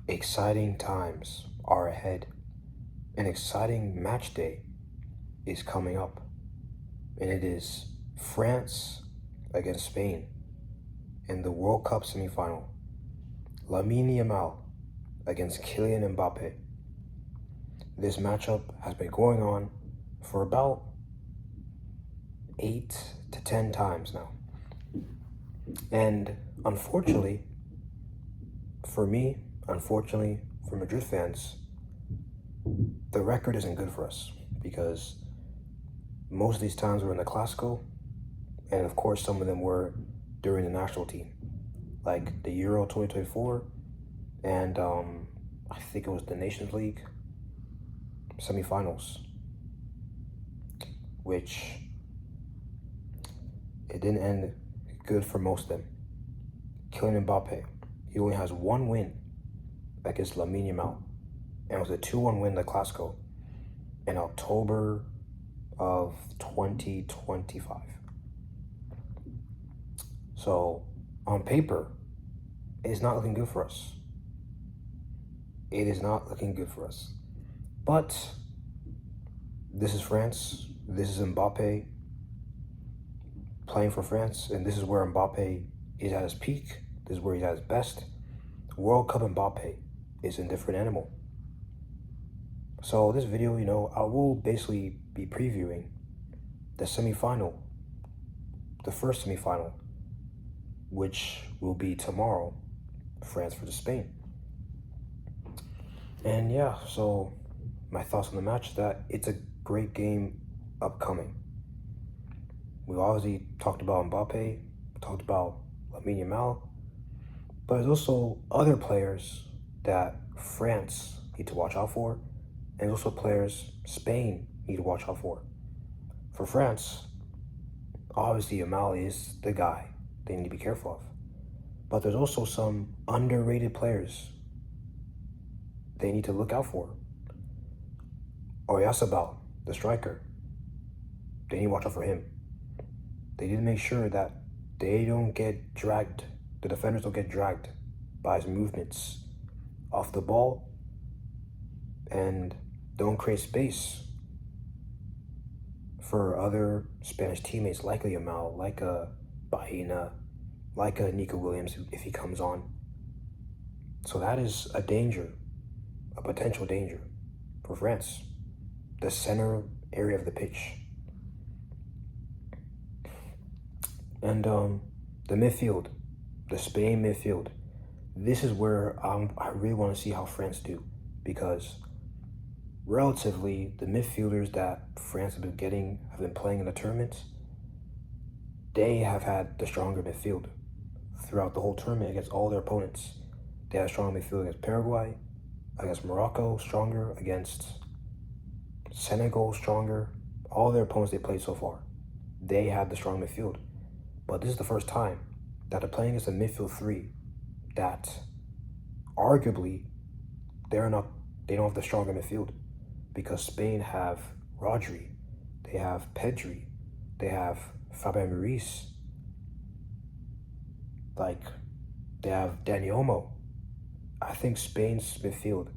Exciting times are ahead. An exciting match day is coming up, and it is France against Spain in the World Cup semifinal. Lamine Yamal against Kylian Mbappe. This matchup has been going on for about 8 to 10 times now. And unfortunately, for Madrid fans, the record isn't good for us because most of these times were in the Clásico, and of course some of them were during the national team, like the Euro 2024, and I think it was the Nations League semifinals, which it didn't end good for most of them. Kylian Mbappe, he only has one win against Lamine Yamal, and it was a 2-1 win in the Clásico in October of 2025. So, on paper, it's not looking good for us. It is not looking good for us. But this is France. This is Mbappe playing for France, and this is where Mbappe is at his peak. This is where he's at his best. World Cup Mbappe is a different animal. So this video, I will basically be previewing the semifinal, the first semifinal, which will be tomorrow, France versus Spain. And yeah, so my thoughts on the match is that it's a great game upcoming. We obviously talked about Mbappe, talked about Lamine Yamal, but there's also other players that France need to watch out for, and also players Spain need to watch out for. For France, obviously Yamal is the guy they need to be careful of. But there's also some underrated players they need to look out for. Oyarzabal, the striker, they need to watch out for him. They need to make sure that they don't get dragged, the defenders don't get dragged by his movements off the ball, and don't create space for other Spanish teammates like a Yamal, like a Baena, like a Nico Williams if he comes on. So that is a danger, a potential danger for France, the center area of the pitch. And the midfield, the Spain midfield, this is where I really want to see how France do, because relatively, the midfielders that France have been playing in the tournament, they have had the stronger midfield throughout the whole tournament against all their opponents. They had a strong midfield against Paraguay, against Morocco, stronger, against Senegal, stronger. All their opponents they played so far, they had the strong midfield. But this is the first time that they're playing against a midfield three that arguably they don't have the stronger midfield, because Spain have Rodri, they have Pedri, they have Fabian Ruiz, they have Dani Olmo. I think Spain's midfield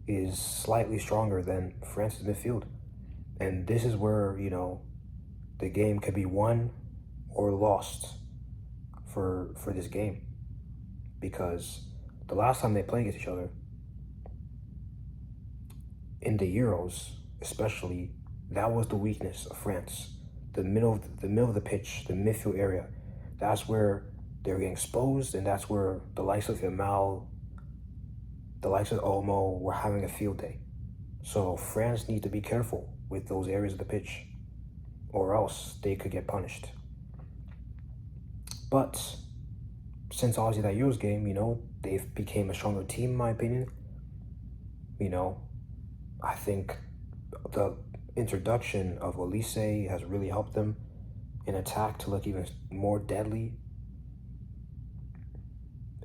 is slightly stronger than France's midfield. And this is where, the game could be won or lost for this game. Because the last time they played against each other, in the Euros especially, that was the weakness of France. The middle of the pitch, the midfield area, that's where they were getting exposed, and that's where the likes of Yamal, the likes of Olmo were having a field day. So France need to be careful with those areas of the pitch, or else they could get punished. But since obviously that Euros game, they've became a stronger team in my opinion. I think the introduction of Olise has really helped them in attack to look even more deadly.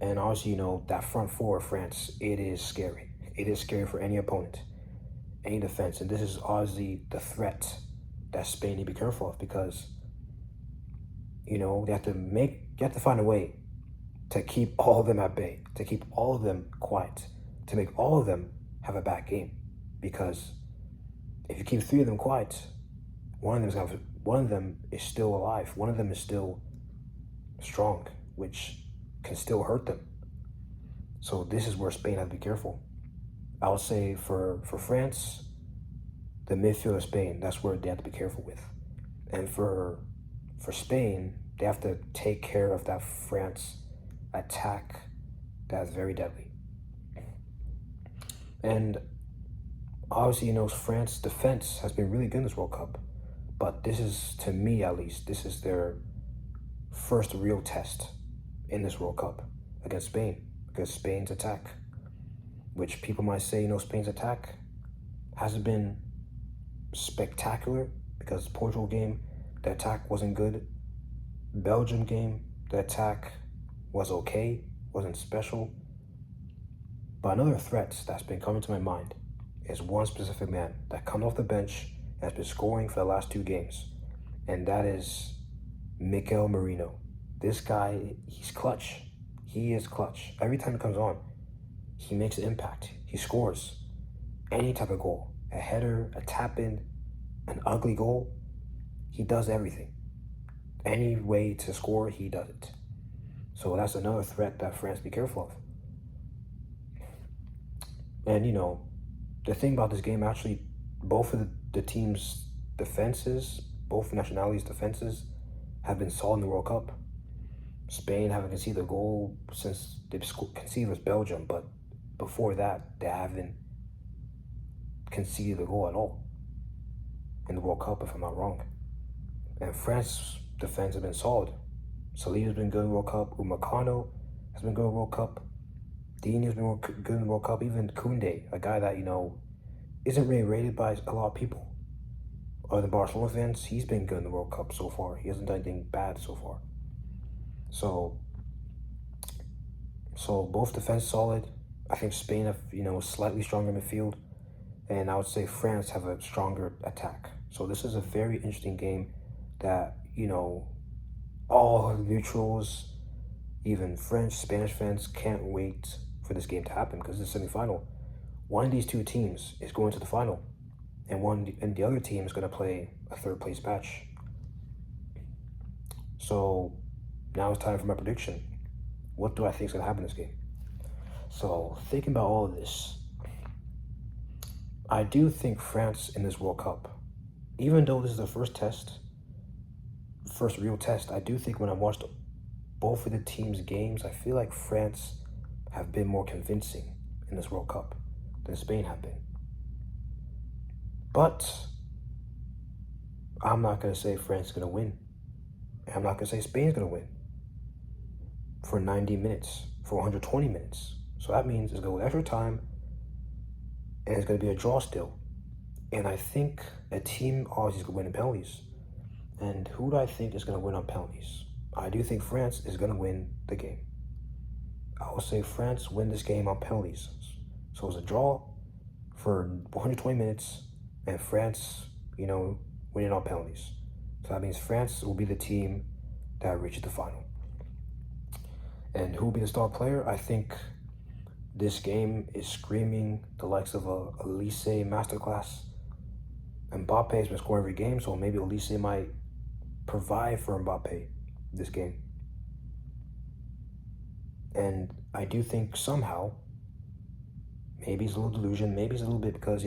And obviously, that front four of France, it is scary. It is scary for any opponent, any defense. And this is obviously the threat that Spain need to be careful of, because, they have to find a way to keep all of them at bay, to keep all of them quiet, to make all of them have a bad game. Because if you keep three of them quiet, one of them is still alive. One of them is still strong, which can still hurt them. So this is where Spain has to be careful. I would say for France, the midfield of Spain, that's where they have to be careful with. And for Spain, they have to take care of that France attack that's very deadly. And obviously, France defense has been really good in this World Cup. But this is, to me at least, this is their first real test in this World Cup against Spain, against Spain's attack, which people might say, Spain's attack hasn't been spectacular because Portugal game, the attack wasn't good. Belgium game, the attack was okay, wasn't special. But another threat that's been coming to my mind is one specific man that comes off the bench and has been scoring for the last 2 games, and that is Mikel Merino. This guy, he's clutch. He is clutch. Every time he comes on, he makes an impact. He scores any type of goal, a header, a tap-in, an ugly goal. He does everything. Any way to score, he does it. So that's another threat that France be careful of. And, the thing about this game, actually, both of the teams' defenses, both nationalities' defenses, have been solid in the World Cup. Spain haven't conceded a goal since they conceded was Belgium, but before that, they haven't conceded a goal at all in the World Cup, if I'm not wrong. And France's defense has been solid. Saliba's been good in the World Cup. Upamecano has been good in the World Cup. Digne has been good in the World Cup. Even Koundé, a guy that, isn't really rated by a lot of people other than Barcelona fans, he's been good in the World Cup so far. He hasn't done anything bad so far. So both defense solid. I think Spain have, slightly stronger midfield. And I would say France have a stronger attack. So this is a very interesting game that, all neutrals, even French, Spanish fans can't wait for this game to happen because it's a semifinal. One of these 2 teams is going to the final, and the other team is going to play a 3rd place match. So now it's time for my prediction. What do I think is going to happen in this game? So thinking about all of this, I do think France in this World Cup, even though this is the first real test, I do think when I watched both of the teams' games, I feel like France have been more convincing in this World Cup than Spain have been. But I'm not going to say France is going to win. And I'm not going to say Spain's going to win for 90 minutes, for 120 minutes. So that means it's going to go extra time, and it's going to be a draw still. And I think a team obviously is going to win in penalties. And who do I think is going to win on penalties? I do think France is going to win the game. I will say France win this game on penalties. So it's a draw for 120 minutes, and France, winning on penalties. So that means France will be the team that reaches the final. And who will be the star player? I think this game is screaming the likes of a Elise masterclass. Mbappe has been scoring every game, so maybe Elise might provide for Mbappe this game. And I do think somehow, maybe it's a little delusion, maybe it's a little bit because,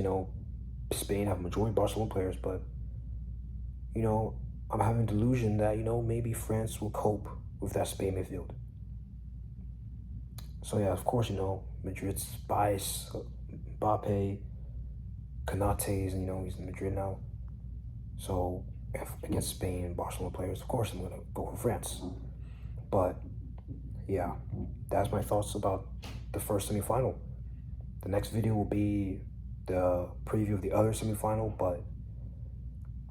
Spain have a majority of Barcelona players, but, I'm having a delusion that, maybe France will cope with that Spain midfield. So yeah, of course, Madrid's bias, Mbappe, Konaté is, he's in Madrid now. So against Spain and Barcelona players, of course I'm going to go for France. But yeah, that's my thoughts about the first semifinal. The next video will be the preview of the other semifinal, but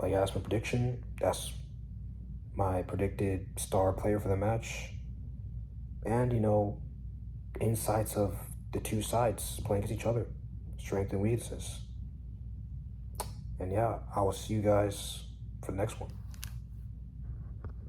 yeah, that's my prediction. That's my predicted star player for the match. And, insights of the 2 sides playing against each other, strength and weaknesses. And yeah, I will see you guys for the next one.